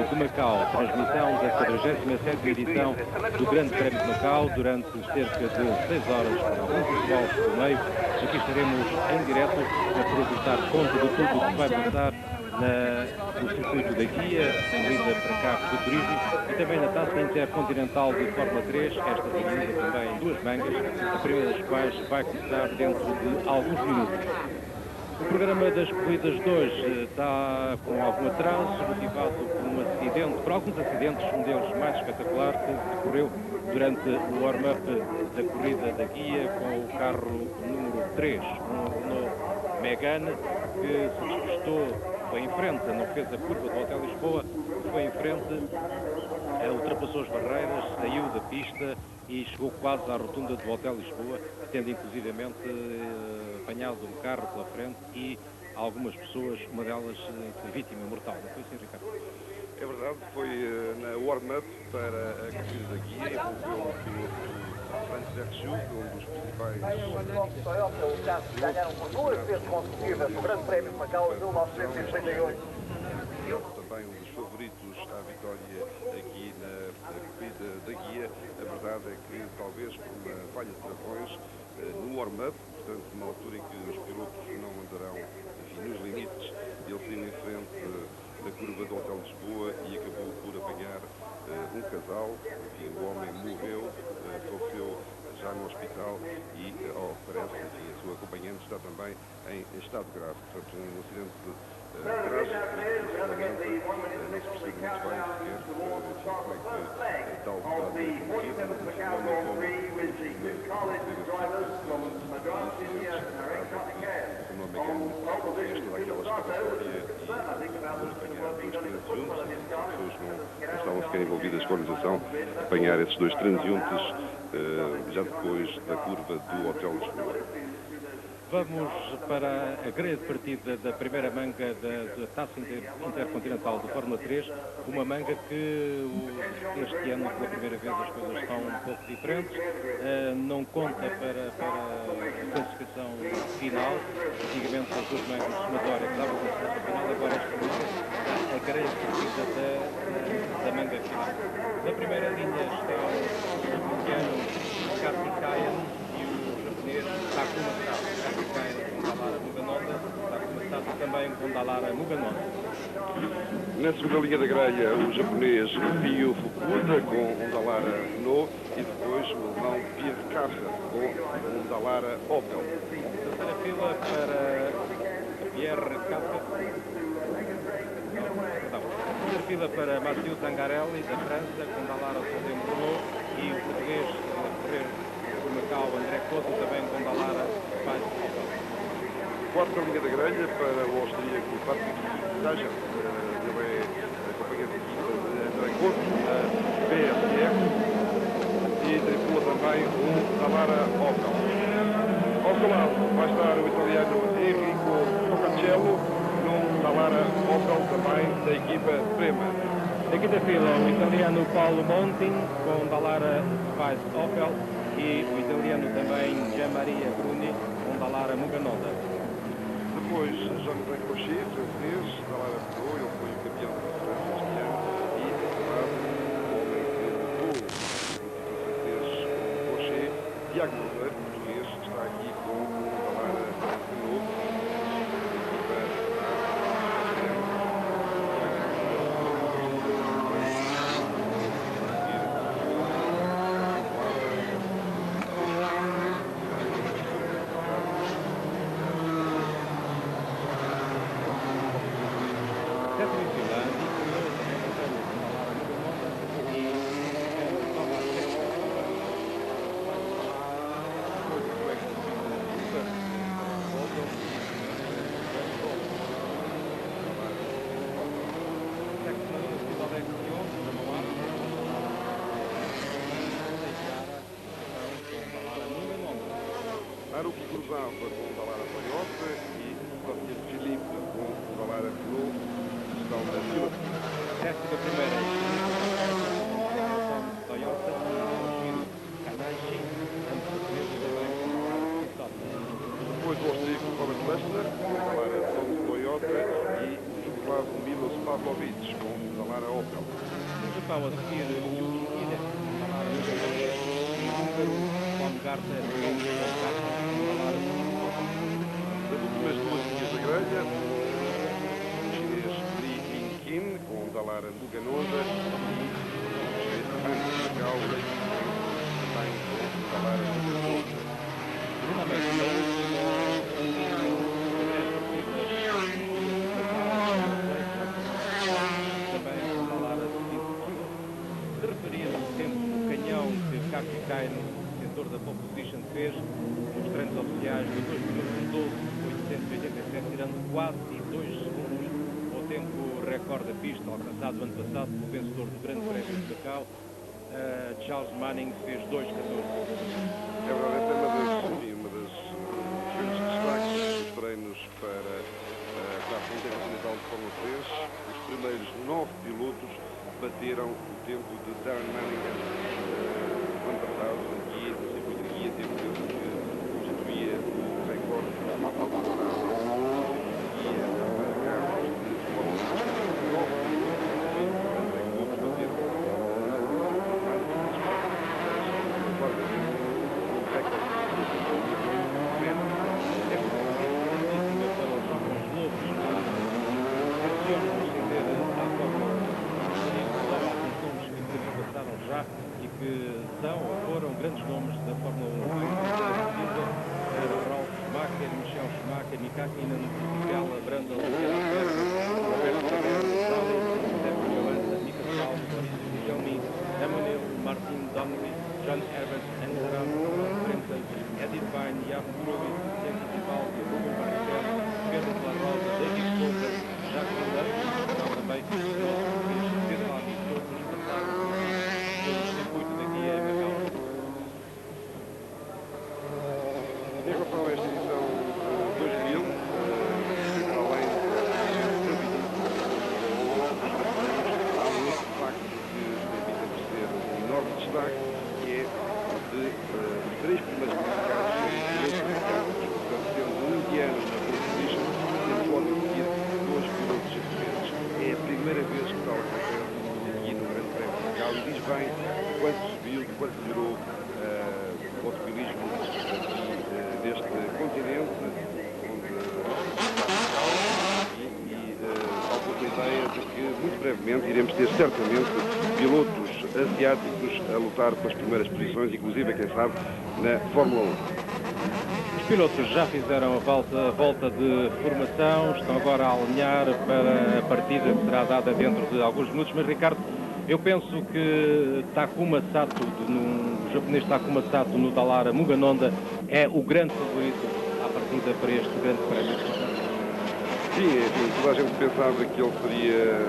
de Macau, transmissão da 47ª edição do Grande Prémio de Macau, durante cerca de 6 horas, com alguns intervalos pelo meio. Aqui estaremos em direto para dar conta de tudo o que vai passar no circuito da guia, corrida para carros de turismo e também na taça intercontinental de Fórmula 3, esta dividida também em duas mangas, a primeira das quais vai começar dentro de alguns minutos. O programa das corridas de hoje está com algum atraso, motivado por alguns acidentes, um deles mais espetacular, que decorreu durante o warm-up da corrida da guia com o carro número 3, um Renault Megane, que se despistou, foi em frente, não fez a curva do Hotel Lisboa, foi em frente, ultrapassou as barreiras, saiu da pista e chegou quase à rotunda do Hotel Lisboa, tendo inclusivamente apanhado um carro pela frente e algumas pessoas, uma delas vítima mortal. Não foi assim, Ricardo? É verdade, foi na warm-up para a corrida da guia, envolveu o piloto Francis Erchu, um dos principais... Toyota ganharam por 2 vezes consecutivas o Grande Prémio de Macau em 1958. Também um dos favoritos à vitória aqui na corrida da guia. A verdade é que talvez por uma falha de travões no warm-up, portanto numa altura em que os pilotos não andarão, enfim, nos limites, ele saiu em frente da curva do Hotel Lisboa e acabou por apanhar um casal. Enfim, o homem morreu, faleceu já no hospital e, ao que parece, enfim, a sua acompanhante está também em estado grave. Portanto, um acidente trágico, sinceramente, não se percebe muito bem sequer, como é que tal velocidade é conduzida, mas o homem estavam sequer envolvidas com a organização, apanhar esses dois transeuntes já depois da curva do Hotel Lisboa. Vamos para a grelha de partida da primeira manga da Taça Intercontinental de Fórmula 3, uma manga que este ano, pela primeira vez, as coisas estão um pouco diferentes, não conta para a classificação final. Antigamente as duas mangas de somatória que davam a classificação final, agora este momento a grelha de partida da manga final. Na primeira linha está o americano Kartikeyan e o japonês Takuma Sato. Com Dallara Muganota, está começado também com Dallara Muganota. Na segunda linha da grelha, o japonês Ryo Fukuda com um Dallara Renault e depois o alemão Pierre Kaffer com um Dallara Opel. Terceira fila para Pierre Kaffer. Terceira fila para Mathieu Zangarelli, da França, com Dallara Renault e o português a correr por Macau, André Couto, também com Dallara Opel. Quarta linha da grelha para o austríaco Patrick Sager, ele é companheiro de equipa de André Couto, da BSF, e tripula também um Dallara Opel. Ao seu lado vai estar o italiano Enrico Tocacello, num Dallara Opel também da equipa Prema. Na quinta fila, o italiano Paulo Montin com Dallara Spice Opel e o italiano também Gianmaria Bruni com Dallara Muganota. Depois, Jonathan Cochet, francês, Dallara Renault, ele foi o campeão da França este ano e, acabado, o homem que levou o título francês com Cochet, Tiago Monteiro, português, está aqui com o Dallara Renault, da equipa Haruki cruzava com o Dallara Toyota e Francisco Filipe com o Dallara Renault, estão na fila. Décima primeira, Toyota, Kanashi, depois o austríaco Robert Lester, com o Dallara Toyota, e o lado Milos Pavlovic com Dalara Opel. No Japão, a seguir, Yuki Ide, Dalara Muganonda, e o húngaro Baumgartner, Dalara. Das últimas duas linhas da grelha, o chinês Li Mingqin com Dalara Muganonda e o chinês Han Macau, também com Dalara Muganonda. Se referir ao tempo do canhão que Kartikeyan, detentor da pole position, fez nos treinos oficiais de 2 minutos 12.887, tirando quase 2 segundos ao tempo recorde da pista alcançado ano passado pelo vencedor do Grande Prémio de Macau, Charles Manning, fez 2.14. É verdade, esta é uma das grandes destaques dos treinos para a Classe Intercontinental de Fórmula 3. Os primeiros 9 pilotos bateram o tempo de Darren Manning no ano passado, aqui no circuito de guia, tempo que constituía o recorde da alcançado guia para carros de Fórmula 3. 9 pilotos bateram já e que são ou foram grandes nomes da Fórmula 1. Ralf Schumacher, Michael Schumacher, Mika Hakkinen, Miguel Brandel, Roberto Cabernet, Stefan Johansson, Mika Schumacher, Xiaomi, Emmanuel, Martin Donnelly, John Herbert, Enzaram, Brenton, Eddie Fine, Jan Kruvit, James Vivaldi, Ruben Barrichello, Pedro La Rosa, David Coulter, Jacques Villeneuve, também Pedro Alves, todos passaram pelo circuito da guia em Macau. Em relação a esta edição de 2000, além outro facto que evita por ser um enorme destaque, que é o de os 3 primeiros classificados serem pilotos americanos. Portanto, tendo um indiano na pole position, temos logo a seguir 2 pilotos japoneses. É a primeira vez que tal acontece aqui no Grande Prémio de Macau e diz bem quanto subiu, quanto melhorou o automobilismo aqui neste continente, onde falta a ideia de que muito brevemente iremos ter certamente pilotos asiáticos a lutar pelas primeiras posições, inclusive, quem sabe, na Fórmula 1. Os pilotos já fizeram a volta de formação, estão agora a alinhar para a partida que será dada dentro de alguns minutos, mas Ricardo, eu penso que Takuma Sato, o japonês Takuma Sato no Dalara Muganonda, é o grande favorito à partida para este grande prémio. Sim, enfim, toda a gente pensava que ele seria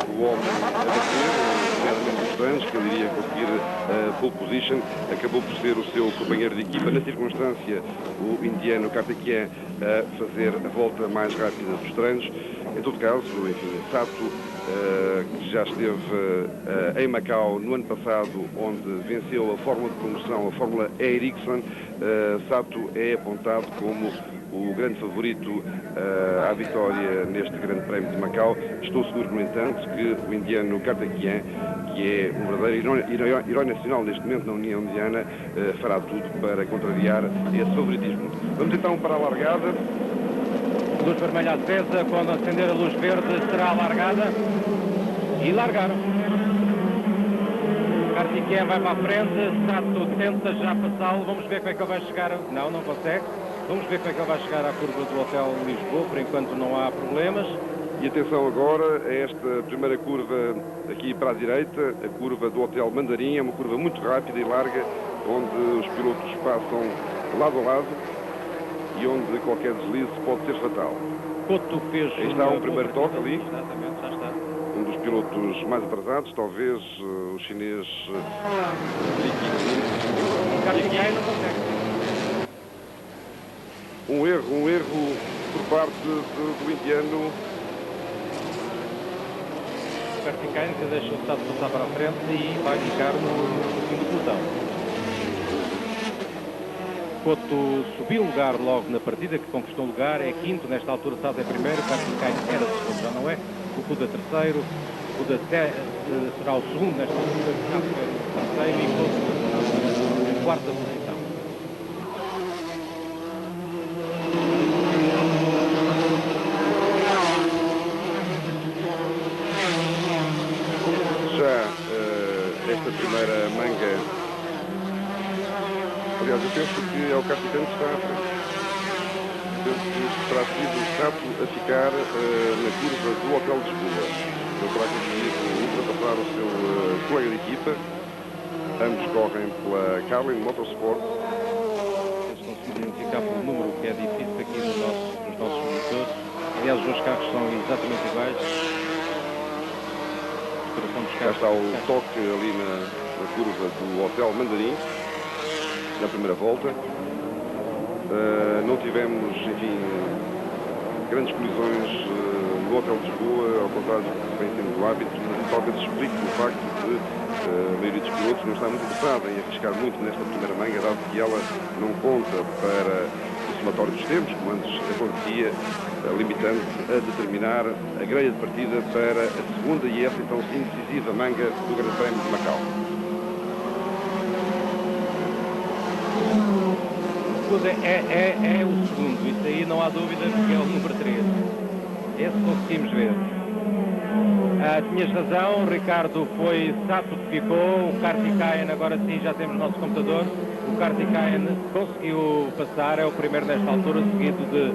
o homem a bater, nomeadamente os treinos, que ele iria conseguir a pole position, acabou por ser o seu companheiro de equipa, na circunstância, o indiano Kartikeyan a fazer a volta mais rápida dos treinos. Em todo caso, enfim, Sato, que já esteve em Macau no ano passado, onde venceu a Fórmula de promoção, a Fórmula Ericsson, Sato é apontado como o grande favorito à vitória neste Grande Prémio de Macau. Estou seguro, no entanto, que o indiano Kartikeyan, que é um verdadeiro herói nacional neste momento na União Indiana, fará tudo para contrariar esse favoritismo. Vamos então para a largada. Luz vermelha acesa, quando acender a luz verde será a largada. E largaram. Kartikeyan vai para a frente, Sato tenta já passá-lo, vamos ver como é que ele vai chegar. Não, não consegue. Vamos ver como é que ele vai chegar à curva do Hotel Lisboa, por enquanto não há problemas. E atenção agora a esta primeira curva aqui para a direita, a curva do Hotel Mandarim, é uma curva muito rápida e larga, onde os pilotos passam lado a lado e onde qualquer deslize pode ser fatal. Couto fez... Aí está um primeiro toque ali. Exatamente, já está. Um dos pilotos mais atrasados, talvez o chinês Li Qingmin. Kartikeyan não consegue. Um erro por parte do indiano. Kartikeyan que deixa o Sato passar para a frente e vai ficar no fim do pelotão. Couto subiu lugar logo na partida, que conquistou lugar, é quinto, nesta altura Sato é primeiro, Kartikeyan era segundo, já não é? Fukuda terceiro, Fukuda será o segundo nesta segunda, Kaffer o terceiro e Koto em quarta posição. Já esta primeira manga, aliás, eu penso que é o capitão que está à frente. Penso que terá sido o Sato a ficar na curva do Hotel de Lisboa. Ele terá conseguido ultrapassar o seu colega de equipa. Ambos correm pela Carlin Motorsport. Eles conseguiram identificar pelo número, que é difícil aqui nos nossos monitores. Aliás, os dois carros são exatamente iguais. Cá está o toque ali na curva do Hotel Mandarim, na primeira volta. Não tivemos, enfim, grandes colisões no Hotel de Lisboa, ao contrário do que vem sendo o hábito, mas talvez explique o facto de a maioria dos pilotos não está muito interessada em arriscar muito nesta primeira manga, dado que ela não conta para o somatório dos tempos, como antes acontecia, limitando-se a determinar a grelha de partida para a segunda e essa então sim decisiva manga do Grande Prémio de Macau. É o segundo, isso aí não há dúvida, porque é o número 13. Esse conseguimos ver. Tinhas razão, Ricardo, foi Sato que ficou, o Kartikeyan, agora sim já temos o nosso computador. O Kartikeyan conseguiu passar, é o primeiro nesta altura, seguido de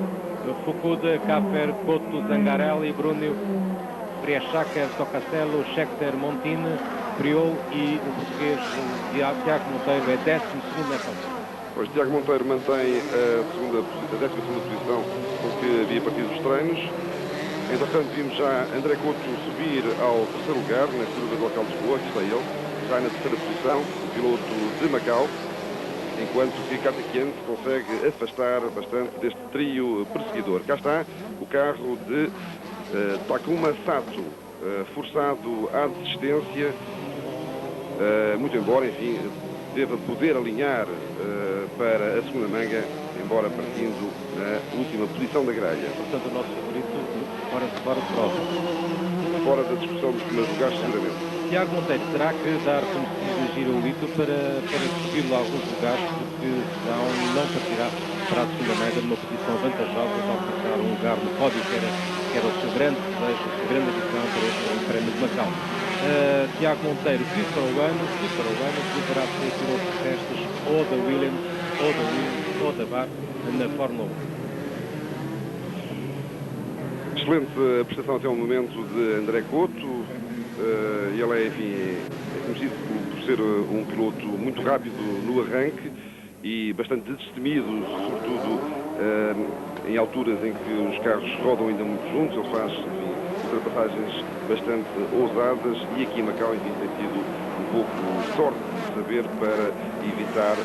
Fukuda, Kaffer, Koto, Zangarelli, Brunio, Priachaker, Tocasello, Scheckter, Montine, Priol e o português Tiago Monteiro é 12º nesta altura. Pois Tiago Monteiro mantém a 12ª posição com que havia partido os treinos. Entretanto, vimos já André Couto subir ao terceiro lugar na curva do Hotel de Lisboa, que está ele, já na terceira posição, o piloto de Macau, enquanto que Kartikeyan se consegue afastar bastante deste trio perseguidor. Cá está o carro de Takuma Sato, forçado à desistência, muito embora, enfim, deva poder alinhar para a segunda manga, embora partindo na última posição da grelha. Portanto, o nosso favorito fora de prova. Fora da discussão dos primeiros lugares, seguramente. Tiago Monteiro terá que dar como girolito para subir lá alguns lugares, porque senão não partirá para a segunda manga numa posição vantajosa para alcançar um lugar no pódio, que era o seu grande desejo, a sua grande ambição para este Grande Prémio de Macau. Tiago Monteiro, que para o ano deverá ser piloto de testes ou da Williams, ou da BAR na Fórmula 1. Excelente prestação até o momento de André Couto. Ele é, enfim, é conhecido por ser um piloto muito rápido no arranque e bastante destemido, sobretudo em alturas em que os carros rodam ainda muito juntos. Ele faz, enfim, ultrapassagens bastante ousadas e aqui em Macau, enfim, tem tido um pouco de sorte de saber para evitar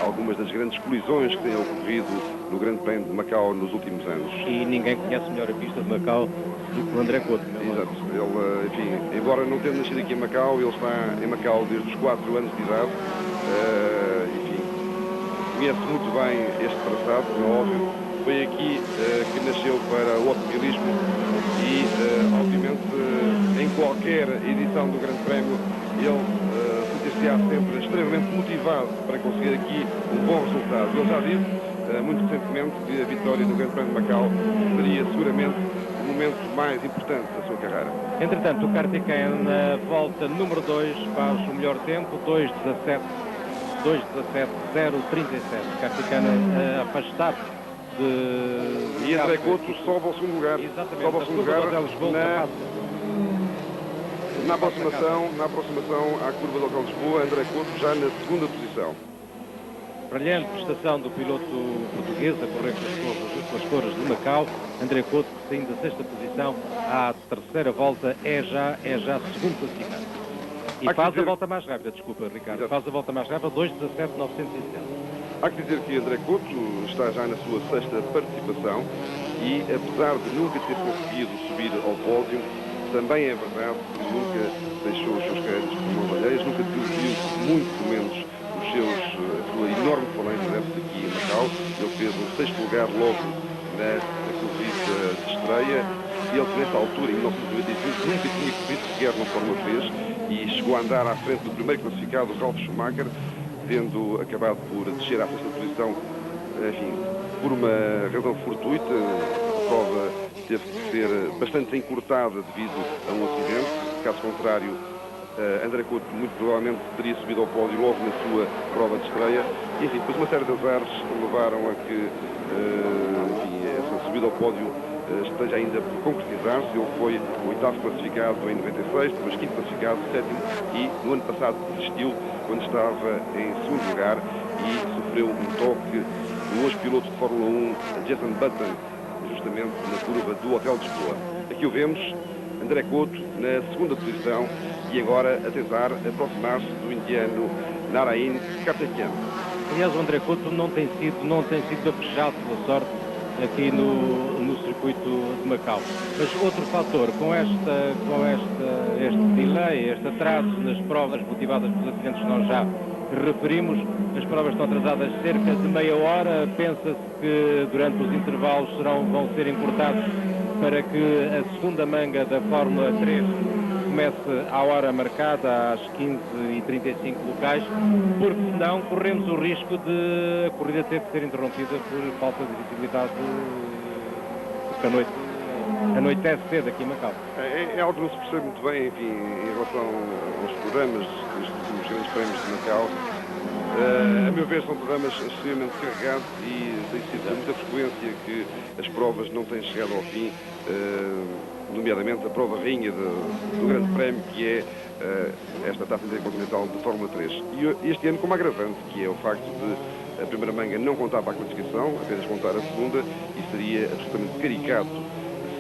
algumas das grandes colisões que têm ocorrido no Grande Prémio de Macau nos últimos anos. E ninguém conhece melhor a pista de Macau do que o André Couto. Exato. Ele, enfim, embora não tenha nascido aqui em Macau, ele está em Macau desde os 4 anos de idade. Enfim, conhece muito bem este traçado, como é óbvio. Foi aqui que nasceu para o automobilismo e, obviamente, em qualquer edição do Grande Prémio, ele sentir-se-á sempre extremamente motivado para conseguir aqui um bom resultado. Ele já disse, muito recentemente, que a vitória no Grande Prémio de Macau seria seguramente o momento mais importante da sua carreira. Entretanto, o Kartikeyan na volta número 2 faz o melhor tempo, 2:17, 0:37. Kartikeyan afastado de... E André Couto sobe ao segundo lugar. Exatamente. Sobe ao segundo lugar na aproximação à curva do Hotel de Lisboa. André Couto já na segunda posição. Brilhante prestação do piloto português a correr com as cores de Macau. André Couto, saindo da sexta posição à terceira volta, é já segundo classificado. E faz a volta mais rápida, desculpa, Ricardo. Exato. Faz a volta mais rápida, 2:17.970. Há que dizer que André Couto está já na sua sexta participação e, apesar de nunca ter conseguido subir ao pódio, também é verdade que nunca deixou os seus créditos por mãos alheias, nunca desiludiu muito menos a sua enorme falência deve-se aqui em Macau. Ele fez um sexto lugar logo na corrida de estreia e ele que nessa altura, em 1995, nunca tinha corrido sequer na Fórmula 3 e chegou a andar à frente do primeiro classificado, o Ralf Schumacher, tendo acabado por descer à sexta posição, enfim, por uma razão fortuita. A prova teve que ser bastante encurtada devido a um acidente. Caso contrário, André Couto muito provavelmente teria subido ao pódio logo na sua prova de estreia. E, enfim, depois uma série de azares levaram a que enfim, essa subida ao pódio esteja ainda por concretizar-se. Ele foi o oitavo classificado em 96, depois quinto classificado, sétimo, e no ano passado desistiu quando estava em segundo lugar e sofreu um toque do hoje piloto de Fórmula 1, Jenson Button, justamente na curva do Hotel de Lisboa. Aqui o vemos, André Couto na segunda posição e agora a tentar aproximar-se do indiano Narain Karthikeyan. Aliás, o André Couto não tem sido apejado pela sorte aqui no circuito de Macau. Mas outro fator, com este delay, este atraso nas provas motivadas pelos acidentes que nós já referimos, as provas estão atrasadas cerca de meia hora. Pensa-se que durante os intervalos vão ser encurtados para que a segunda manga da Fórmula 3 comece à hora marcada, às 15h35 locais, porque senão corremos o risco de a corrida ter de ser interrompida por falta de visibilidade, porque a noite é cedo aqui em Macau. É algo que não se percebe muito bem, enfim, em relação aos programas dos últimos grandes prémios de Macau. A meu ver, são programas extremamente carregados e tem sido com muita frequência que as provas não têm chegado ao fim, nomeadamente a prova rainha do Grande Prémio, que é esta Taça Intercontinental de Fórmula 3. E este ano com uma agravante, que é o facto de a primeira manga não contar para a classificação, apenas contar a segunda, e seria absolutamente caricato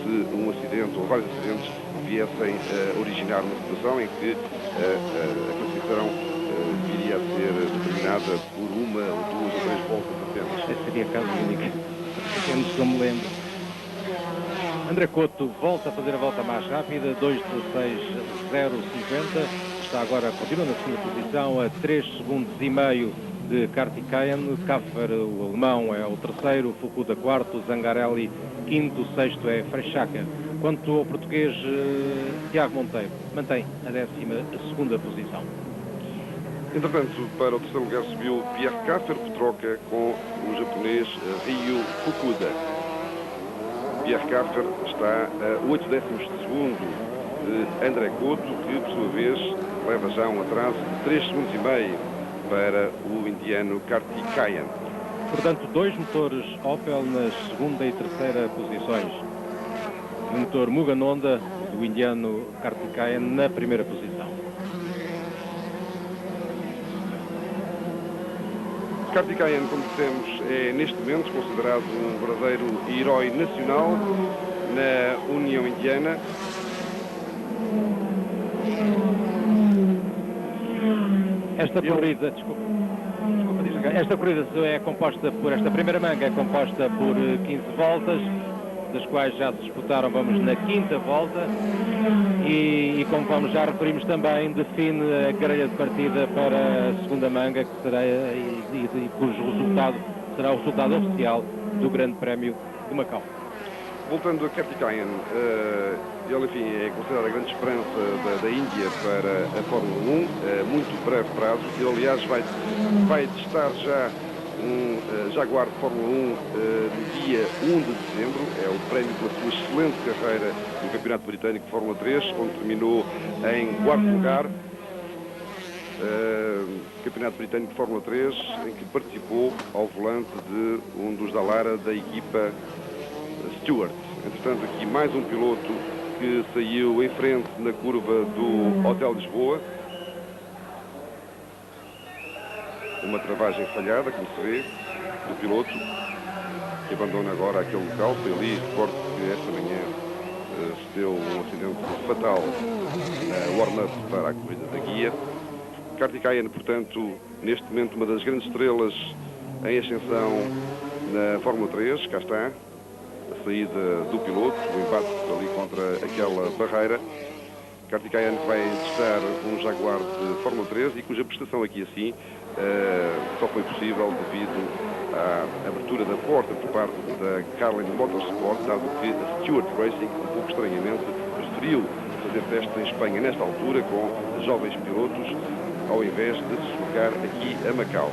se um acidente ou vários acidentes viessem a originar uma situação em que a classificação viria a ser determinada por uma ou duas ou três voltas apenas. Esse seria caso único, apenas que eu me lembro. André Couto volta a fazer a volta mais rápida, 2:16.050, está agora, continua na segunda posição, a 3 segundos e meio de Karthikeyan. Kaffer, o alemão, é o terceiro, Fukuda quarto, Zangarelli quinto, sexto é Frechaca. Quanto ao português Tiago Monteiro, mantém a 12ª posição. Entretanto, para o terceiro lugar subiu Pierre Kaffer, que troca com o japonês Ryu Fukuda. Pierre Kaffer está a 8 décimos de segundo de André Couto, que por sua vez leva já um atraso de 3 segundos e meio para o indiano Karthikeyan. Portanto, 2 motores Opel nas segunda e terceira posições. O motor Mugen Honda do indiano Karthikeyan na primeira posição. Karthikeyan, como dissemos, é neste momento considerado um verdadeiro herói nacional na União Indiana. Esta corrida, esta corrida é composta por, esta primeira manga é composta por 15 voltas, das quais já se disputaram, vamos na quinta volta, e como já referimos também, define a grelha de partida para a segunda manga, que será, e cujo resultado será o resultado oficial do Grande Prémio de Macau. Voltando a Karthikeyan, ele, enfim, é considerado a grande esperança da Índia para a Fórmula 1, a muito breve prazo. Ele, aliás, vai testar já um Jaguar de Fórmula 1 no dia 1 de dezembro. É o prémio pela sua excelente carreira no Campeonato Britânico de Fórmula 3, onde terminou em quarto lugar. Campeonato Britânico de Fórmula 3, em que participou ao volante de um dos Dallara da equipa Stewart. Entretanto, aqui mais um piloto que saiu em frente na curva do Hotel de Lisboa. Uma travagem falhada, como se vê, do piloto, que abandona agora aquele local. Foi ali, recordo que esta manhã se deu um acidente fatal na warm-up para a corrida da guia. Karthikeyan, portanto, neste momento uma das grandes estrelas em ascensão na Fórmula 3, cá está, a saída do piloto, o embate ali contra aquela barreira. Kartikeyan vai testar um Jaguar de Fórmula 3 e cuja prestação aqui assim só foi possível devido à abertura da porta por parte da Carlin Motorsport, dado que a Stewart Racing, um pouco estranhamente, preferiu fazer testes em Espanha nesta altura com jovens pilotos, ao invés de se deslocar aqui a Macau.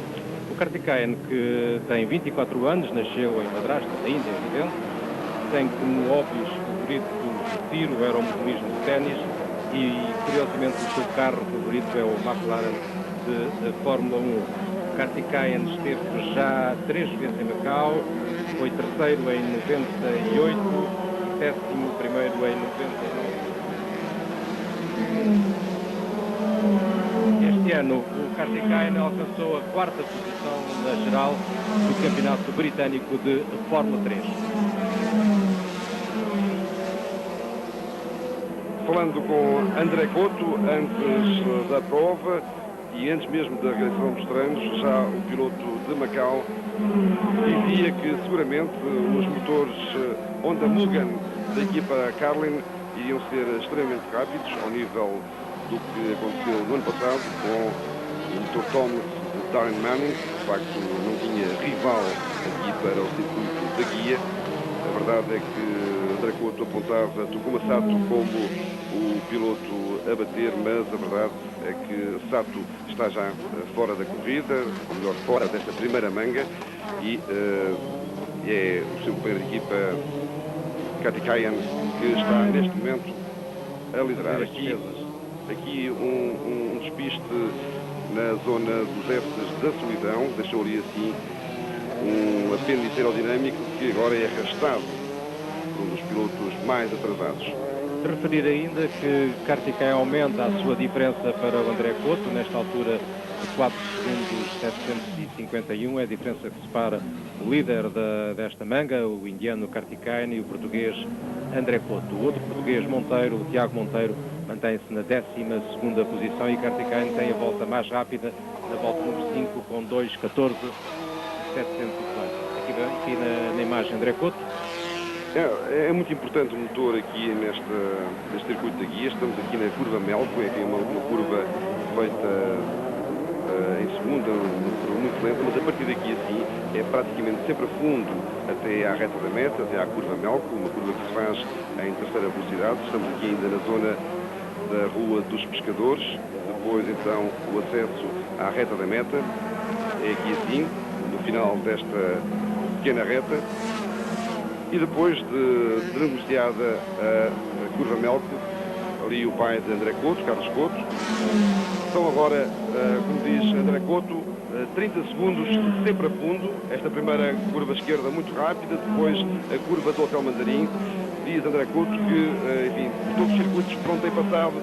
O Kartikeyan, que tem 24 anos, nasceu em Madrasta, na Índia, evidente, tem como hobbies favoritos o tiro, o aeromodelismo de ténis e, curiosamente, o seu carro favorito é o McLaren de Fórmula 1. O Kartikeyan esteve já 3 vezes em Macau, foi terceiro em 98 e 11º em 99. Este ano o Kartikeyan alcançou a 4ª posição na geral do Campeonato Britânico de Fórmula 3. Falando com André Cotto, antes da prova e antes mesmo da realização dos treinos, já o piloto de Macau dizia que seguramente os motores Honda Mugen da equipa Carlin iriam ser extremamente rápidos, ao nível do que aconteceu no ano passado com o motor Thomas de Darren Manning, que de facto não tinha rival aqui para o circuito da guia. A verdade é que André Cotto apontava Takuma Sato como o piloto a bater, mas a verdade é que Sato está já fora da corrida, ou melhor, fora desta primeira manga, e é o seu companheiro de equipa Kartikeyan que está neste momento a liderar. Aqui um despiste na zona dos Fs da solidão, deixou ali assim um apêndice aerodinâmico que agora é arrastado por um dos pilotos mais atrasados. Referir ainda que Kartikeyan aumenta a sua diferença para o André Cotto, nesta altura de 4 segundos 751, é a diferença que separa o líder desta manga, o indiano Kartikeyan, e o português André Cotto. O outro português, Monteiro, o Tiago Monteiro, mantém-se na 12ª posição e Kartikeyan tem a volta mais rápida, na volta número 5, com 2:14.718. Aqui na imagem André Cotto. É muito importante o motor aqui neste circuito da guia. Estamos aqui na curva Melco, é uma curva feita em segunda, muito lenta, mas a partir daqui assim é praticamente sempre a fundo até à reta da meta, até à curva Melco, uma curva que se faz em terceira velocidade. Estamos aqui ainda na zona da Rua dos Pescadores, depois então o acesso à reta da meta, é aqui assim, no final desta pequena reta. E depois de negociada a curva Melco, ali o pai de André Cotto, Carlos Cotto, são agora, como diz André Cotto, 30 segundos sempre a fundo. Esta primeira curva esquerda muito rápida, depois a curva do Hotel Mandarim. Diz André Cotto que, enfim, por todos os circuitos por onde tem passado,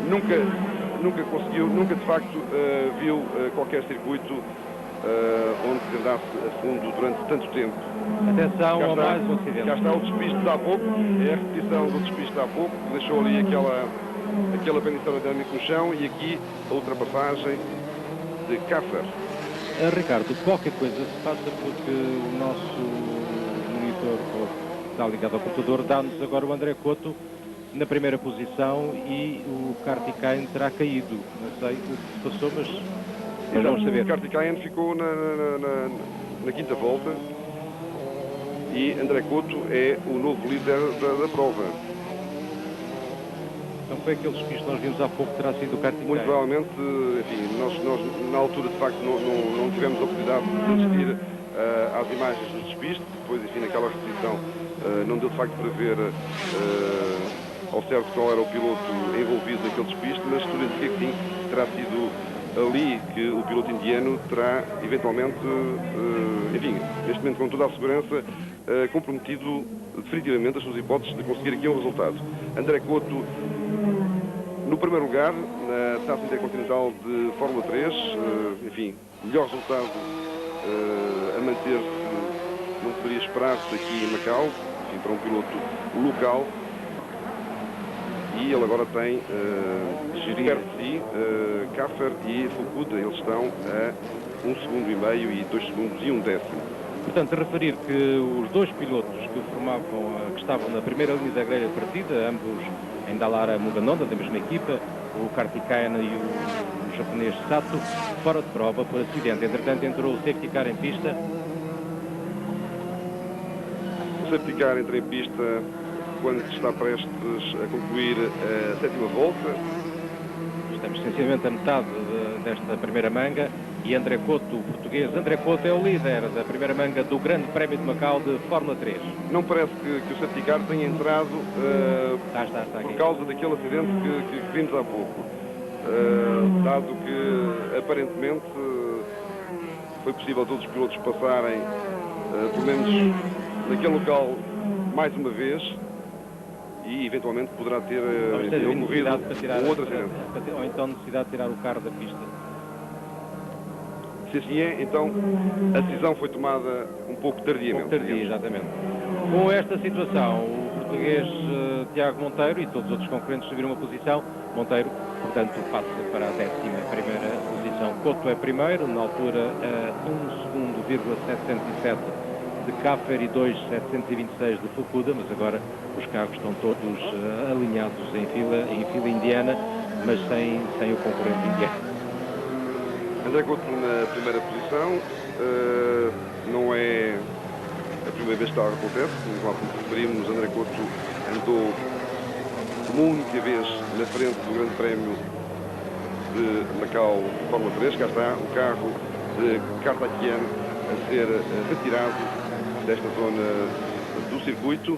nunca conseguiu, nunca de facto viu qualquer circuito onde se andasse a fundo durante tanto tempo. Atenção ao mais um acidente. Já está o despiste de há pouco, é a repetição do despiste de há pouco, que deixou ali aquele apêndice aerodinâmico no chão, e aqui a ultrapassagem de Kaffer. Ricardo, qualquer coisa se passa porque o nosso monitor que está ligado ao computador dá-nos agora o André Cotto na primeira posição e o Kartikeyan terá caído. Não sei o que se passou, mas vamos saber. O Kartikeyan ficou na quinta volta e André Cotto é o novo líder da prova. Então foi aquele despiste que nós vimos há pouco, terá sido o Kartikeyan. Muito provavelmente, enfim, nós na altura de facto não tivemos a oportunidade de assistir às imagens do despiste, depois, enfim, naquela repetição não deu de facto para ver ao certo qual era o piloto envolvido naquele despiste, mas tudo indica que sim, terá sido ali que o piloto indiano terá eventualmente, enfim, neste momento com toda a segurança, comprometido definitivamente as suas hipóteses de conseguir aqui um resultado. André Cotto no primeiro lugar na Taça Intercontinental de Fórmula 3, enfim, melhor resultado a manter-se não poderia esperar-se aqui em Macau, enfim, para um piloto local. E ele agora tem perto de si Kaffer e Fukuda. Eles estão a 1,5 segundos e 2 segundos e 1 décimo. Portanto, referir que os dois pilotos que estavam na primeira linha da grelha de partida, ambos em Dallara Muganonda, da mesma equipa, o Karthikeyan e o japonês Sato, fora de prova por acidente. Entretanto, entrou o safety car em pista. O safety car entra em pista quando está prestes a concluir a 7ª volta. Estamos sensivelmente a metade desta primeira manga e André Couto, o português, André Couto é o líder da primeira manga do Grande Prémio de Macau de Fórmula 3. Não parece que o safety car tenha entrado Está por aqui. causa daquele acidente que vimos há pouco. Dado que aparentemente foi possível todos os pilotos passarem, pelo menos naquele local, mais uma vez, e eventualmente poderá ter ocorrido um outro acidente. Ou então necessidade de tirar o carro da pista. Se assim é, então a decisão foi tomada um pouco tardiamente. Exatamente. Com esta situação, o português Tiago Monteiro e todos os outros concorrentes subiram uma posição. Monteiro, portanto, passa para a 11ª posição. Couto é primeiro, na altura 1,707 de Kaffer e 2,726 de Fukuda, mas agora os carros estão todos alinhados em fila indiana, mas sem o concorrente indiano. André Couto na primeira posição, não é a primeira vez que algo acontece, como referimos, André Couto andou uma única vez na frente do Grande Prémio de Macau Fórmula 3, cá está o carro de Karthikeyan a ser retirado desta zona do circuito.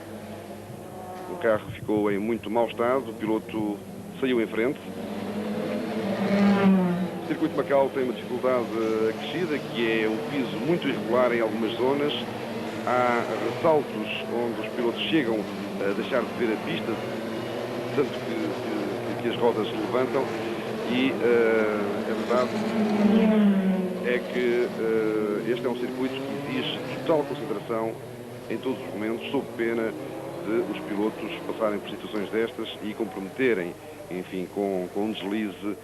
O carro ficou em muito mau estado, o piloto saiu em frente. O circuito de Macau tem uma dificuldade acrescida, que é um piso muito irregular em algumas zonas. Há ressaltos onde os pilotos chegam a deixar de ver a pista, tanto que as rodas se levantam, e a verdade é que este é um circuito que exige total concentração em todos os momentos, sob pena de os pilotos passarem por situações destas e comprometerem, enfim, com um deslize,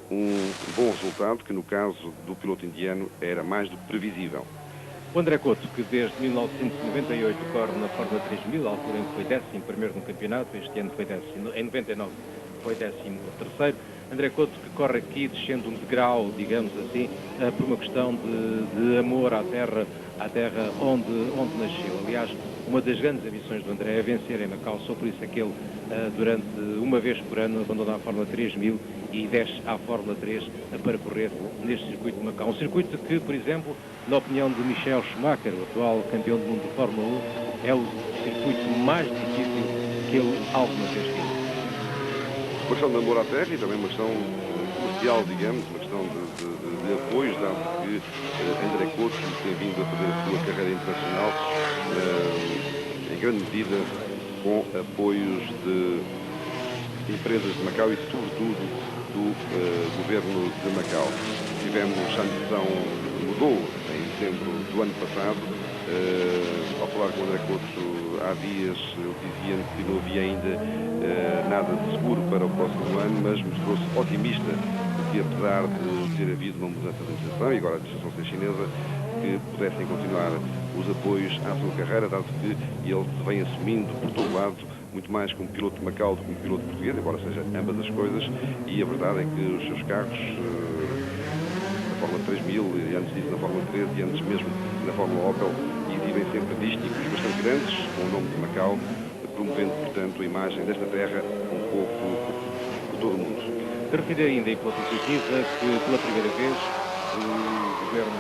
um bom resultado, que no caso do piloto indiano era mais do que previsível. O André Couto, que desde 1998 corre na Fórmula 3000, à altura em que foi 11º no campeonato, este ano foi em 99 foi 13º. André Couto, que corre aqui descendo um degrau, digamos assim, por uma questão de amor à terra onde nasceu. Aliás, uma das grandes ambições do André é vencer em Macau, só por isso é que ele, durante uma vez por ano, abandona a Fórmula 3000 e desce à Fórmula 3 para correr neste circuito de Macau. Um circuito que, por exemplo, na opinião de Michael Schumacher, o atual campeão do mundo de Fórmula 1, é o circuito mais difícil que ele alguma vez teve. Uma questão de amor à terra e também uma questão comercial, digamos, uma questão de apoio, dado que André Couto tem vindo a fazer a sua carreira internacional em grande medida com apoios de empresas de Macau e, sobretudo, do governo de Macau. Tivemos a ambição, mudou em dezembro do ano passado. Ao falar com o André Couto há dias, eu dizia que não havia ainda nada de seguro para o próximo ano, mas mostrou-se otimista, porque apesar de ter havido uma mudança de administração, e agora a administração ser chinesa, que pudessem continuar os apoios à sua carreira, dado que ele se vem assumindo por todo lado muito mais como piloto de Macau do que como piloto português, embora seja ambas as coisas, e a verdade é que os seus carros na Fórmula 3000, e antes disso na Fórmula 13 e antes mesmo na Fórmula Opel, exibem sempre dísticos bastante grandes, com o nome de Macau, promovendo, portanto, a imagem desta terra um pouco por todo o mundo. De referir ainda em pela positiva que, pela primeira vez, o governo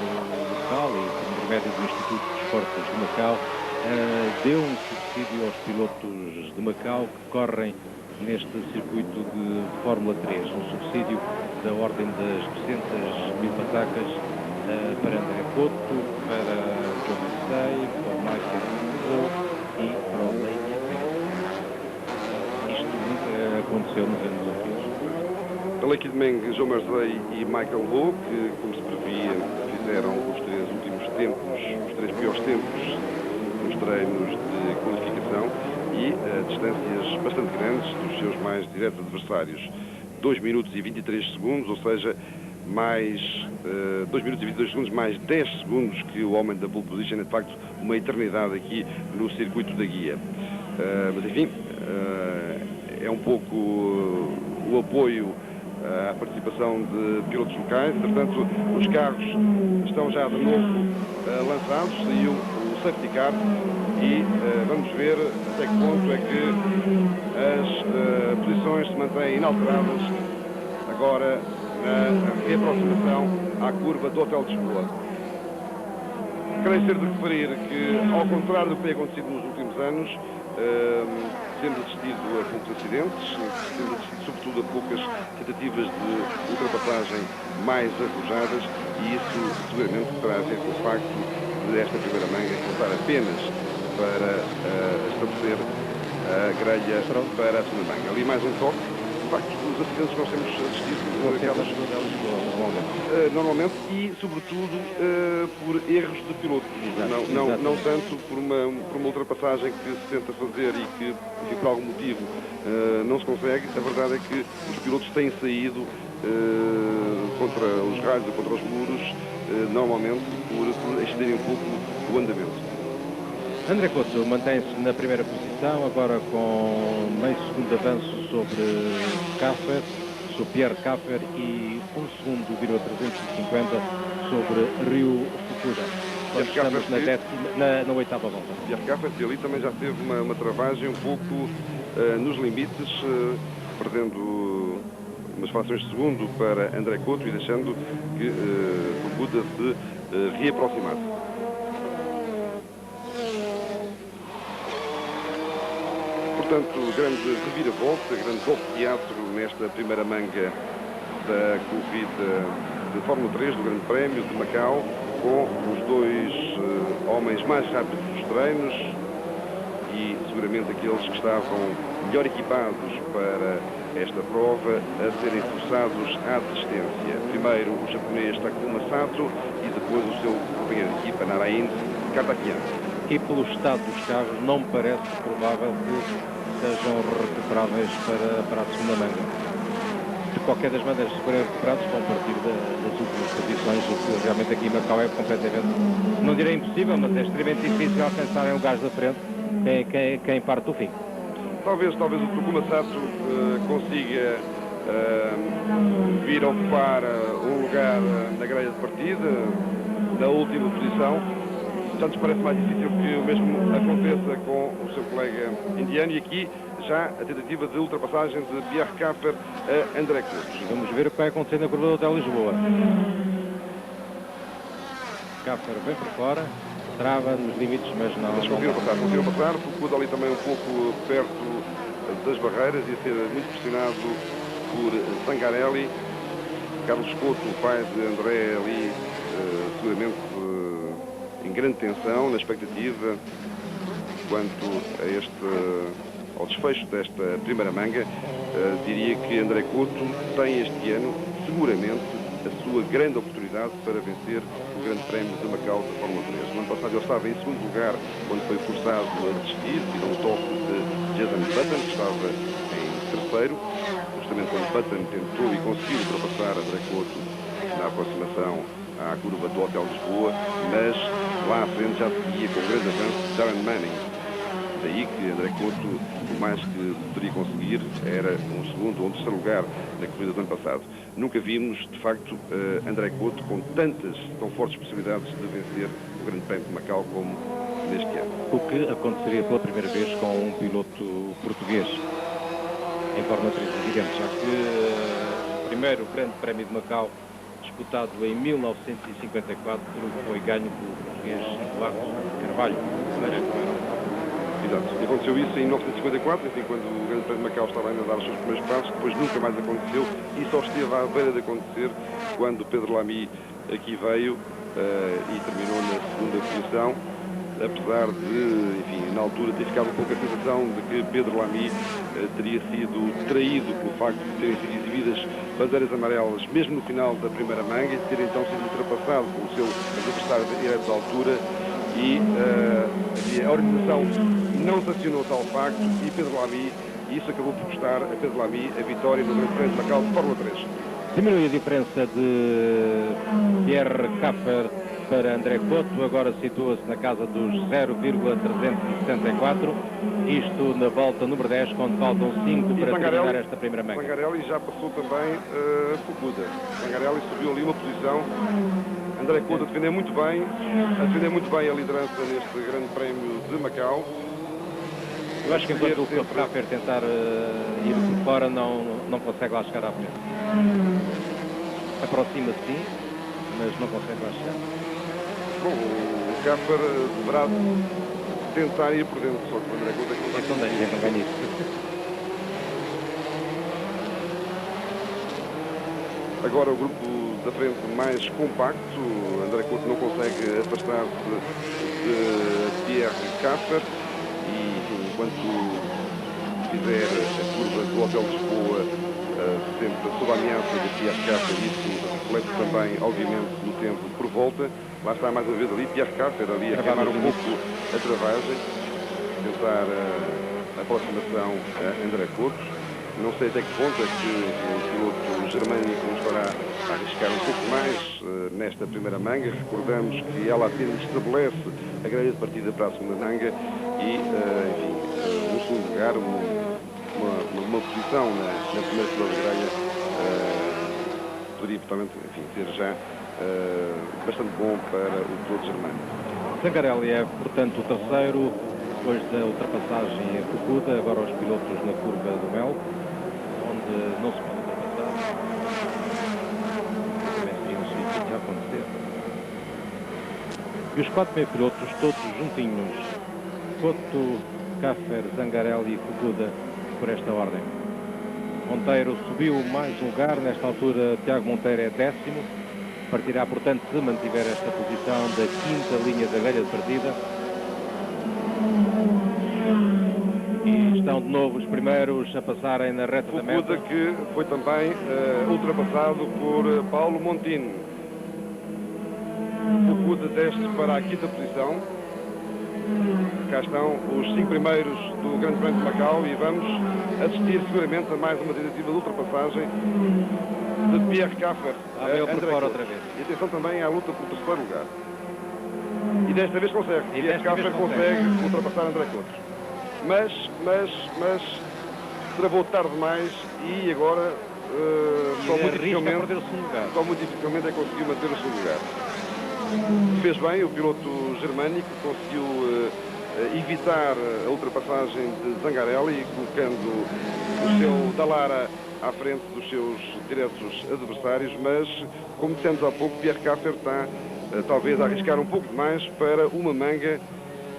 local e por intermédio do Instituto de Desportos de Macau deu um subsídio aos pilotos de Macau que correm neste circuito de Fórmula 3, um subsídio da ordem das 200.000 patacas para André Couto, para João Massey, para o Michael e para o Blake. Isto nunca aconteceu nos anos anteriores. A Lake Meng, João Massey e Michael Lowe, que, como se previa, fizeram os três últimos tempos, os três piores tempos nos treinos de qualificação e distâncias bastante grandes dos seus mais diretos adversários. 2 minutos e 23 segundos, ou seja, mais 2 minutos e 22 segundos, mais 10 segundos que o homem da pole position. É de facto uma eternidade aqui no circuito da guia. Mas enfim, é um pouco o apoio à participação de pilotos locais. Portanto, os carros estão já de novo lançados, saiu o safety car e vamos ver até que ponto é que as posições se mantêm inalteradas agora na reaproximação à curva do Hotel de Lisboa. Quero ser de referir que, ao contrário do que tem acontecido nos últimos anos, temos assistido a poucos acidentes, temos assistido sobretudo a poucas tentativas de ultrapassagem mais arrojadas, e isso seguramente terá a ver com o facto de esta primeira manga contar apenas para estabelecer a grelha para a segunda manga. Ali mais um toque. De facto, os acidentes que nós temos assistido normalmente e, sobretudo, por erros de pilotos. Não tanto por uma ultrapassagem que se tenta fazer e que, enfim, por algum motivo, não se consegue. A verdade é que os pilotos têm saído contra os raios ou contra os muros, normalmente por extenderem um pouco o andamento. André Couto mantém-se na primeira posição, agora com meio segundo de avanço sobre Caffer, sobre Pierre Caffer, e 1 segundo, 350 sobre Ryu Fukuda. Estamos na oitava volta. Pierre Caffer, que ali também já teve uma travagem um pouco nos limites, perdendo umas frações de segundo para André Couto e deixando que Fukuda se reaproximasse. Portanto, grande reviravolta, grande golpe de teatro nesta primeira manga da corrida de Fórmula 3 do Grande Prémio de Macau, com os dois homens mais rápidos dos treinos e seguramente aqueles que estavam melhor equipados para esta prova a serem forçados à desistência. Primeiro o japonês Takuma Sato e depois o seu companheiro de equipa Narain Katakian. E pelo estado dos carros não me parece provável que sejam recuperáveis para a segunda manga. De qualquer das maneiras, se forem recuperados, vão partir das últimas posições, o que realmente aqui em Macau é completamente, não direi impossível, mas é extremamente difícil alcançarem o gás da frente quem parte do fim. Talvez o Takuma Sato consiga vir a ocupar um lugar na grelha de partida, na última posição. Portanto, parece mais difícil que o mesmo aconteça com o seu colega indiano, e aqui já a tentativa de ultrapassagem de Pierre Caffer a André Couto. Vamos ver o que vai acontecer na curva do Hotel Lisboa. Caffer vem por fora, trava nos limites, mas não... Mas conseguiram passar, Fukuda ali também um pouco perto das barreiras, ia ser muito pressionado por Zangarelli. Carlos Couto, o pai de André, ali seguramente em grande tensão, na expectativa quanto ao desfecho desta primeira manga. Diria que André Couto tem este ano seguramente a sua grande oportunidade para vencer o Grande Prémio de Macau de Fórmula 3. No ano passado ele estava em segundo lugar quando foi forçado a desistir devido a um toque de Jason Button, que estava em terceiro, justamente quando Button tentou e conseguiu ultrapassar André Couto na aproximação à curva do Hotel Lisboa, mas lá à frente já seguia com grande avanço Darren Manning. Daí que André Couto, o mais que poderia conseguir era um segundo ou um terceiro lugar na corrida do ano passado. Nunca vimos, de facto, André Couto com tão fortes possibilidades de vencer o Grande Prémio de Macau como neste ano. O que aconteceria pela primeira vez com um piloto português em Fórmula 3, digamos, já que o primeiro Grande Prémio de Macau disputado em 1954 foi ganho pelo português Eduardo Carvalho. Exato. Aconteceu isso em 1954, enfim, quando o Grande Prémio de Macau estava ainda a dar os seus primeiros passos. Depois nunca mais aconteceu e só esteve à beira de acontecer quando Pedro Lamy aqui veio e terminou na segunda posição, apesar de, enfim, na altura ter ficado um pouco a sensação de que Pedro Lamy teria sido traído pelo facto de terem sido exibidas bandeiras amarelas mesmo no final da primeira manga e de ter então sido ultrapassado pelo seu adversário direto de altura, e a organização não sancionou tal facto e Pedro Lamy, e isso acabou por custar a Pedro Lamy a vitória no Grande Prémio de Macau de Fórmula 3. Diminui a diferença de Pierre Caffer para André Couto, agora situa-se na casa dos 0,364, isto na volta número 10, quando faltam 5 para terminar esta primeira manga. Zangarelli já passou também Fukuda. Zangarelli subiu ali uma posição. André Couto a defender muito bem a liderança neste grande prémio de Macau. Eu acho que enquanto o Caffer tentar ir por fora, não consegue lá chegar à frente. Aproxima-se sim, mas não consegue lá chegar. Bom, o Caffer deverá tentar ir por dentro, só que o André Couto é que não ganha isso. Agora o grupo da frente mais compacto. André Couto não consegue afastar-se de Pierre Caffer. E, enfim, enquanto fizer a curva do Hotel de Lisboa, sempre sob a ameaça de Pierre Caffer, isso reflete também, obviamente, no tempo por volta. Lá está mais uma vez ali Pierre Caffer, ali a queimar um pouco a travagem, tentar a aproximação a André Couto. Não sei até que ponto é que o piloto germânico nos fará arriscar um pouco mais nesta primeira manga. Recordamos que ela apenas estabelece a grelha de partida para a segunda manga e, enfim, no segundo lugar, uma posição na primeira fila de grelha poderia, portanto, enfim, ser já bastante bom para o piloto germânico. Zangarelli é, portanto, o terceiro, depois da ultrapassagem em Fukuda, agora os pilotos na curva do Mel, onde não se pode ultrapassar. Também seria um sítio que ia acontecer. E os 4 meio pilotos, todos juntinhos, Couto, Caffer, Zangarelli e Fukuda, por esta ordem. Monteiro subiu mais um lugar, nesta altura Tiago Monteiro é 10º, partirá, portanto, se mantiver esta posição da 5ª linha da grelha de partida. E estão de novo os primeiros a passarem na reta da meta. Fukuda que foi também ultrapassado por Paulo Montini. Fukuda desce para a 5ª posição. Cá estão os 5 primeiros do Grande Prémio de Macau e vamos assistir seguramente a mais uma tentativa de ultrapassagem de Pierre Caffer. Por fora outra vez. E atenção também à luta por terceiro lugar. E desta vez consegue. Pierre Caffer consegue ultrapassar André Couto. Mas travou tarde demais e agora só muito dificilmente é que conseguiu manter o segundo lugar. Fez bem o piloto germânico, conseguiu evitar a ultrapassagem de Zangarelli, colocando o seu Dallara à frente dos seus diretos adversários, mas, como dissemos há pouco, Pierre Caffer está talvez a arriscar um pouco demais para uma manga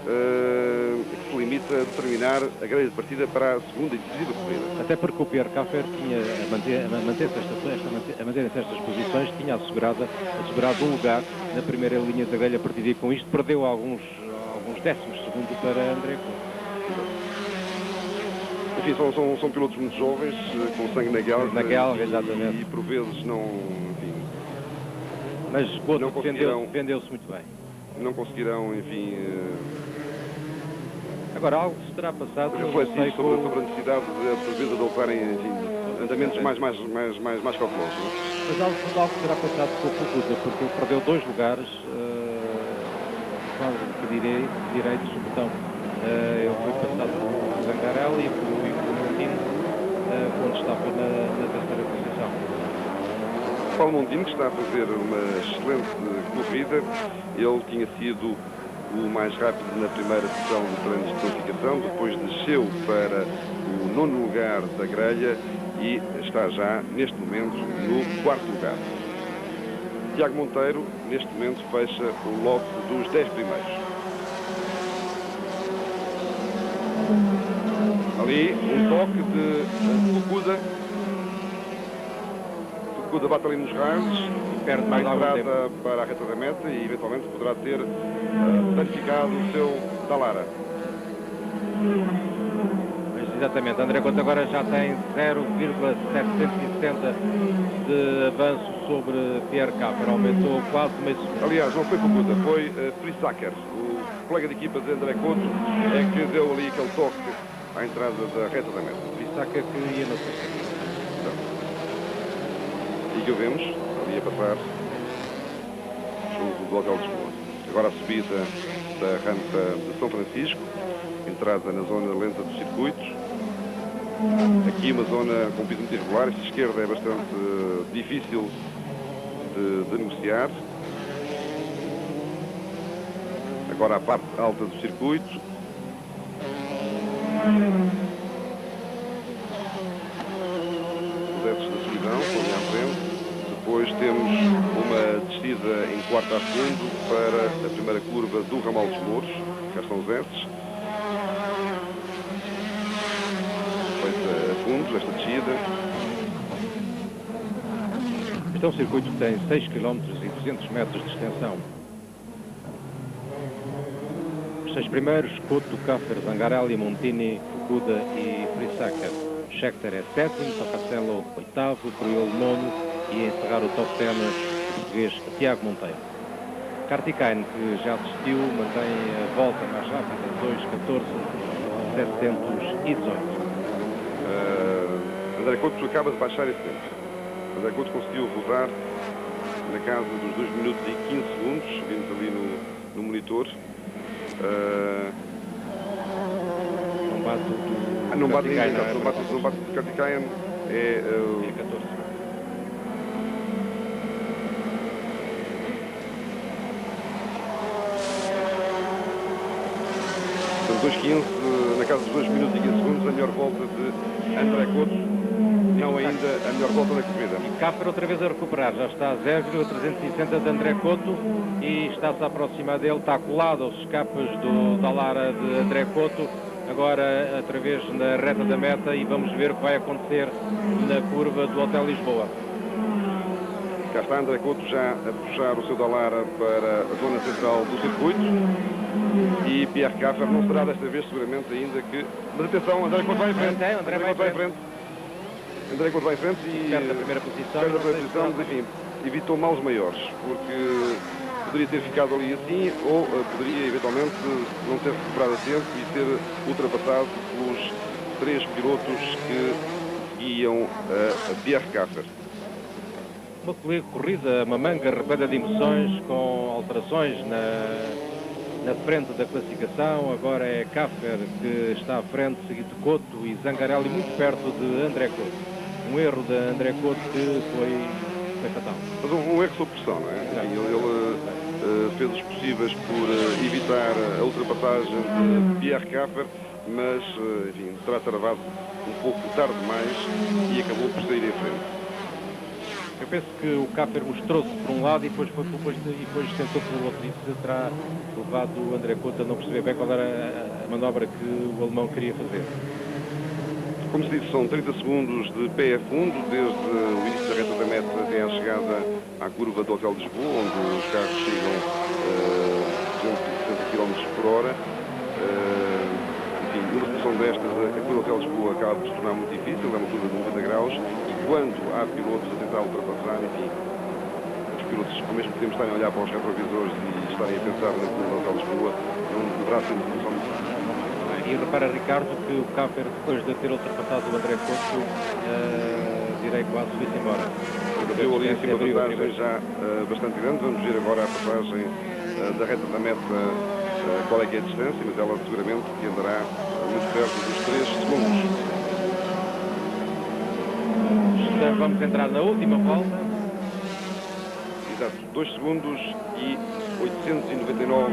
que se limita a determinar a grelha de partida para a segunda e decisiva corrida. Até porque o Pierre Caffer tinha, a manter-se estas posições, tinha assegurado um lugar na primeira linha da grelha partida e com isto perdeu alguns décimos de segundo para André Couto. Enfim, são pilotos muito jovens, com sangue na galga, exatamente. E por vezes não, enfim... Mas Couto defendeu-se muito bem. Não conseguirão, enfim... Agora, algo se terá passado... Refletir sobre a necessidade de, por vezes, adotarem, enfim, andamentos mais cautelosos. Mas algo será passado com o Fukuda, porque ele perdeu 2 lugares, direitos, então ele foi passado por Zangarelli e por Montini, quando estava na terceira posição. Paulo Montini, que está a fazer uma excelente corrida, ele tinha sido o mais rápido na primeira sessão de treinos de qualificação, depois desceu para o 9º lugar da grelha e está já, neste momento, no 4º lugar. Tiago Monteiro, neste momento, fecha o lote dos 10 primeiros. Ali, um toque de Fukuda. Fukuda bate ali nos raios, perde mais algum tempo para a reta da meta e, eventualmente, poderá ter danificado o seu Dallara. Exatamente, André Couto agora já tem 0,760 de avanço sobre Pierre Caffer, aumentou quase meio segundo. Aliás, não foi Fukuda, foi Frisacker, o colega de equipa de André Couto, é que deu ali aquele toque à entrada da reta da meta. Frisacker que ia na sexta. E que ouvimos ali a passar junto do Hotel Lisboa. Agora a subida da rampa de São Francisco, entrada na zona lenta do circuito. Aqui uma zona com piso muito irregular. Esta esquerda é bastante difícil de negociar. Agora a parte alta do circuito. Os Etos da Solidão, estão ali à frente. Depois temos uma descida em quarto a fundo para a primeira curva do Ramal dos Mouros. Cá estão os Etos. Feita a fundo esta descida. Este é um circuito que tem 6 km e 200 metros de extensão. Os 6 primeiros, Coto, Caffer, Zangarelli, Montini, Fukuda e Frisaker. Scheckter é sétimo, Tocacello oitavo, Priolo nono e a encerrar o top 10 o português Tiago Monteiro. Kartikainen, que já desistiu, mantém a volta mais rápida, 2:14.718. André Couto acaba de baixar esse tempo. André Couto conseguiu rodar na casa dos 2 minutos e 15 segundos, vimos ali no monitor. Não bate o do Não bate Kartikainen, ninguém, não bate o Kartikainen, é 14. São 2:15, na casa dos 2 minutos e 15 segundos, a melhor volta de André Couto, não ainda a melhor volta da corrida. E Caffer outra vez a recuperar, já está a 0,360 de André Couto e está-se a aproximar dele, está colado aos escapes da Lara de André Couto, agora outra vez na reta da meta, e vamos ver o que vai acontecer na curva do Hotel Lisboa. Cá está André Couto já a puxar o seu Dallara para a zona central do circuito e Pierre Caffer não será desta vez seguramente ainda que... Mas atenção, André Couto vai em frente. André vai em frente. André Couto vai em frente e perde a primeira posição, mas enfim, evitou males maiores, porque poderia ter ficado ali assim ou poderia eventualmente não ter recuperado a tempo e ser ultrapassado pelos 3 pilotos que guiam a Pierre Caffer. Uma corrida, uma manga repleta de emoções, com alterações na frente da classificação. Agora é Caffer que está à frente, seguido de Couto e Zangarelli muito perto de André Couto. Um erro de André Couto que foi fatal. Mas um erro sob pressão, não é? Enfim, ele fez os possíveis por evitar a ultrapassagem de Pierre Caffer, mas enfim, terá travado um pouco tarde demais e acabou por sair em frente. Eu penso que o Caffer mostrou-se por um lado e depois tentou pelo outro. Isso terá levado o André Couto a não perceber bem qual era a manobra que o alemão queria fazer. Como se disse, são 30 segundos de pé a fundo, desde o início da reta da meta até à chegada à curva do Hotel Lisboa, onde os carros chegam a 260 km por hora. Enfim, numa situação destas, a curva do Hotel Lisboa acaba por se tornar muito difícil, é uma curva de 90 graus, e quando há pilotos a tentar ultrapassar, enfim, os pilotos ao mesmo tempo estarem a olhar para os retrovisores e estarem a pensar na curva do Hotel Lisboa, não deverá ser uma solução muito fácil. E repara, Ricardo, que o Caffer, depois de ter ultrapassado o André Couto, direi quase foi-se embora. Deu ali em cima a vantagem já bastante grande. Vamos ver agora a passagem da reta da meta, qual é que é a distância, mas ela seguramente que andará muito perto dos 3 segundos. Vamos entrar na última volta. Exato, 2 segundos e 899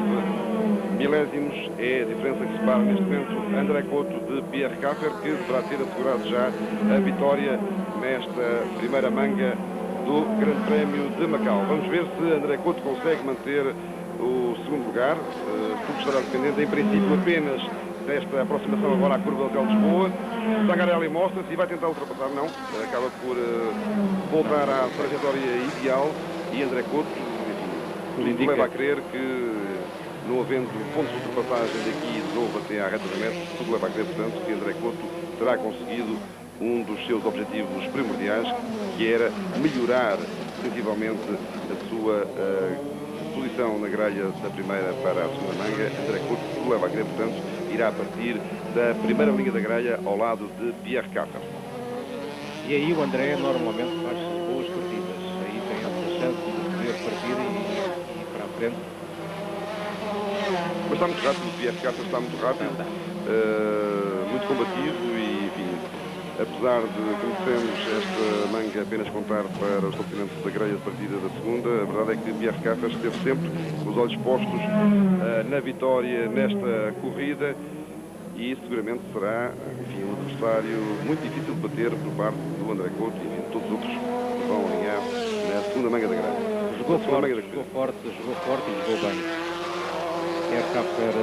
milésimos é a diferença que separa neste momento André Couto de Pierre Caffer, que deverá ter assegurado já a vitória nesta primeira manga do Grande Prémio de Macau. Vamos ver se André Couto consegue manter o segundo lugar. Tudo estará dependente, em princípio, apenas desta aproximação agora à curva do Hotel Lisboa. Zangarelli mostra-se e vai tentar ultrapassar, não. Acaba por voltar à trajetória ideal e André Couto, enfim, tudo leva a crer que, não havendo pontos de ultrapassagem daqui de novo até à reta da meta, tudo leva a crer, portanto, que André Couto terá conseguido um dos seus objetivos primordiais, que era melhorar sensivelmente a sua posição na grelha da primeira para a segunda manga. André Couto, tudo leva a crer, portanto, irá partir da primeira linha da grelha ao lado de Pierre Caffer. E aí o André normalmente faz boas corridas. chance de poder partir e ir para a frente. Mas está muito rápido, o Pierre Castro está muito rápido, muito combativo e, enfim, apesar de, como dissemos, esta manga apenas contar para o estabelecimento da grelha de partida da segunda, a verdade é que Pierre Castro esteve sempre com os olhos postos na vitória nesta corrida e seguramente será, enfim, um adversário muito difícil de bater por parte do André Couto e, enfim, todos os outros que vão alinhar na segunda manga da grelha. Jogou forte e jogou bem. Pierre Castro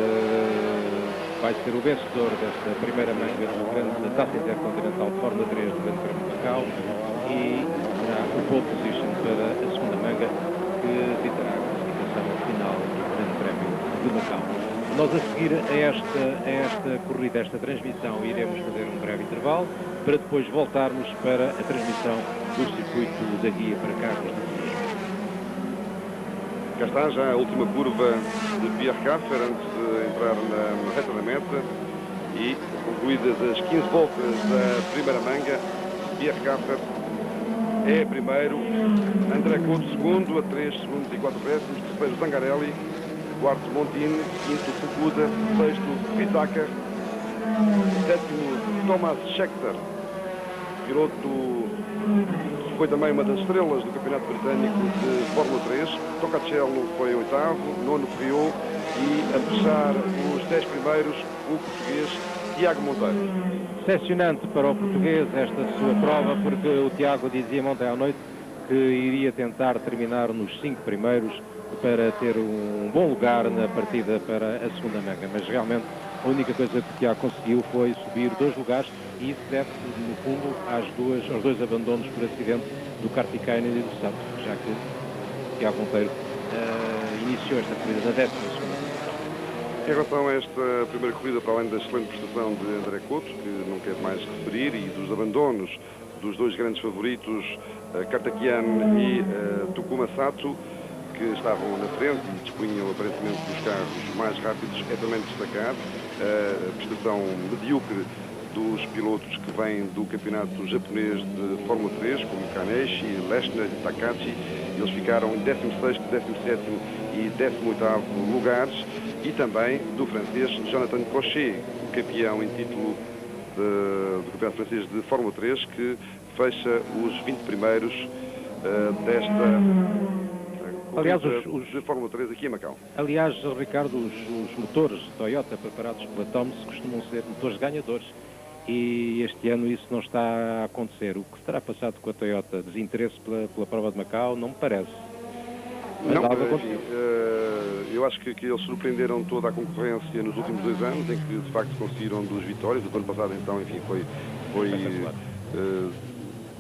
vai ser o vencedor desta primeira manga da Taça Intercontinental de Fórmula 3 do Grande Prémio de Macau e terá o pole position para a segunda manga que ditará a classificação final do Grande Prémio de Macau. Nós a seguir a esta corrida, esta transmissão, iremos fazer um breve intervalo para depois voltarmos para a transmissão do circuito da guia para carros de turismo. Cá está já a última curva de Pierre Castro antes de entrar na reta da meta e concluídas as 15 voltas da primeira manga, Pierre Castro é primeiro, André Couto segundo a 3 segundos e 4 décimos, terceiro Zangarelli, quarto Montini, quinto Fukuda, sexto Pitaka, sétimo Thomas Scheckter, piloto que foi também uma das estrelas do Campeonato Britânico de Fórmula 3. Tocacello foi oitavo, nono Friot e a fechar os 10 primeiros o português Tiago Monteiro. Decepcionante para o português esta sua prova, porque o Tiago dizia ontem à noite que iria tentar terminar nos 5 primeiros para ter um bom lugar na partida para a segunda manga, mas realmente a única coisa que o Tiago conseguiu foi subir 2 lugares e isso deve, no fundo, aos dois abandonos por acidente do Kartikeinen e do Santos, já que o Tiago Monteiro iniciou esta corrida na 12ª. Em relação a esta primeira corrida, para além da excelente prestação de André Couto, que não quer mais referir, e dos abandonos dos 2 grandes favoritos, Kartakian e Takuma Sato, que estavam na frente e dispunham aparentemente dos carros mais rápidos, é também destacar a prestação medíocre dos pilotos que vêm do campeonato japonês de Fórmula 3, como Kaneishi, Lechner e Takachi. Eles ficaram em 16º, 17º e 18º lugares, e também do francês Jonathan Cochet, campeão em título do campeonato francês de Fórmula 3, que fecha os 20 primeiros desta aliás, de Fórmula 3 aqui em Macau. Aliás, Ricardo, os motores Toyota preparados pela Thomas costumam ser motores ganhadores e este ano isso não está a acontecer. O que terá passado com a Toyota? Desinteresse pela prova de Macau? Não me parece. Mas não, algo enfim, eu acho que eles surpreenderam toda a concorrência nos últimos 2 anos, em que de facto conseguiram 2 vitórias. O ano passado, então, enfim, foi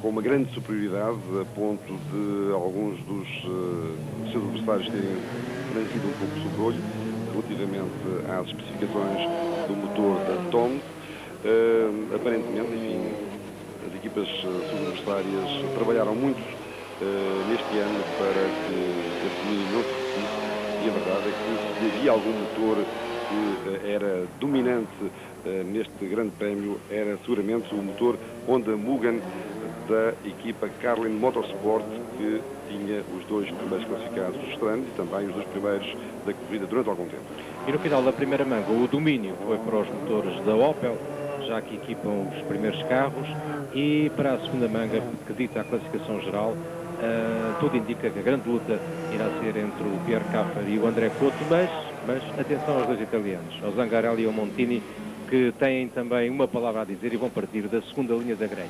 com uma grande superioridade, a ponto de alguns dos seus adversários terem sido um pouco sobre-olho relativamente às especificações do motor da Tom. Aparentemente, enfim, as equipas subadversárias trabalharam muito neste ano para que esse domínio não se repetisse, e a verdade é que se havia algum motor que era dominante neste grande prémio, era seguramente o motor Honda Mugen da equipa Carlin Motorsport, que tinha os 2 primeiros classificados dos treinos e também os 2 primeiros da corrida durante algum tempo. E no final da primeira manga, o domínio foi para os motores da Opel, já que equipam os primeiros carros, e para a segunda manga, que dita a classificação geral, tudo indica que a grande luta irá ser entre o Pierre Castro e o André Couto, mas atenção aos 2 italianos, ao Zangarelli e ao Montini, que têm também uma palavra a dizer e vão partir da segunda linha da grelha.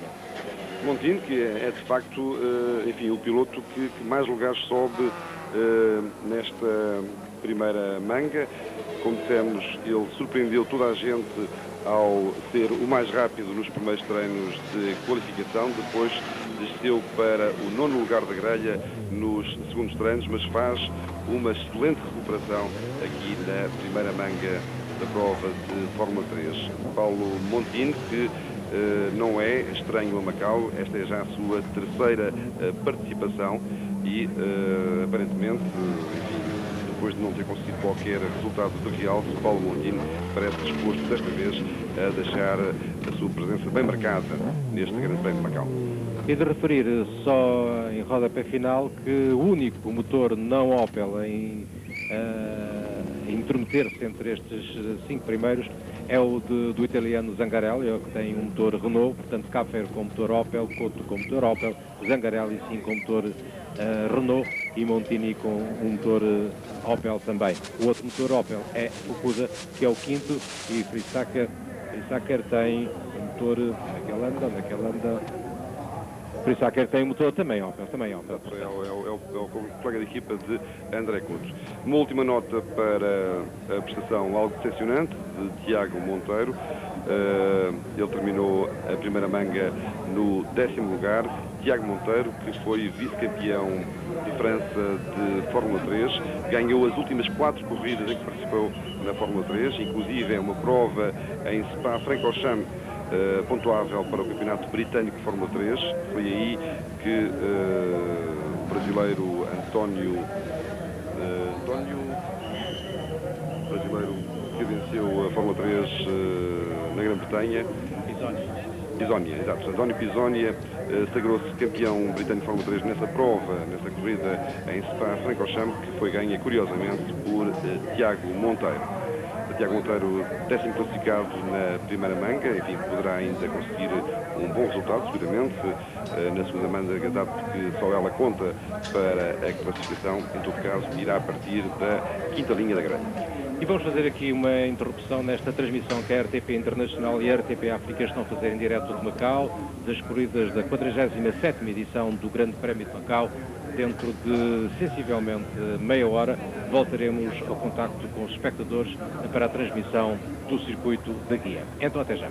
Montini, que é de facto, enfim, o piloto que mais lugares sobe nesta primeira manga. Como dissemos, ele surpreendeu toda a gente ao ser o mais rápido nos primeiros treinos de qualificação, depois desceu para o 9º lugar da grelha nos segundos treinos, mas faz uma excelente recuperação aqui na primeira manga da prova de Fórmula 3. Paulo Montini, que não é estranho a Macau, esta é já a sua 3ª participação e aparentemente, enfim, depois de não ter conseguido qualquer resultado de realce, Paulo Montini parece disposto desta vez a deixar a sua presença bem marcada neste Grande Prémio de Macau. E de referir só em rodapé final que o único motor não Opel em intrometer-se entre estes 5 primeiros é o do italiano Zangarelli, que tem um motor Renault, portanto Caffer com motor Opel, Couto com motor Opel, Zangarelli sim com motor Renault e Montini com um motor Opel também. O outro motor Opel é o Cuda, que é o quinto, e Frisaker tem um motor, onde é que ele anda? Frisaker tem motor também Opel. É o colega de equipa de André Couto. Uma última nota para a prestação algo decepcionante de Tiago Monteiro. Ele terminou a primeira manga no 10º lugar. Tiago Monteiro, que foi vice-campeão de França de Fórmula 3, ganhou as últimas 4 corridas em que participou na Fórmula 3, inclusive uma prova em Spa-Francorchamps, pontuável para o Campeonato Britânico de Fórmula 3. Foi aí que o brasileiro brasileiro que venceu a Fórmula 3 na Grã-Bretanha, Pisonia, exato. António Pisonia sagrou-se campeão britânico de Fórmula 3 nessa prova, nessa corrida em Spa-Francorchamps, que foi ganha curiosamente por Tiago Monteiro. Tiago Monteiro, 10º classificado na primeira manga, enfim, poderá ainda conseguir um bom resultado, seguramente, na segunda manga, dado que só ela conta para a classificação. Em todo caso, irá partir da 5ª linha da grelha. E vamos fazer aqui uma interrupção nesta transmissão que a RTP Internacional e a RTP África estão a fazer em direto de Macau, das corridas da 47ª edição do Grande Prémio de Macau. Dentro de sensivelmente meia hora voltaremos ao contacto com os espectadores para a transmissão do circuito da guia. Então até já.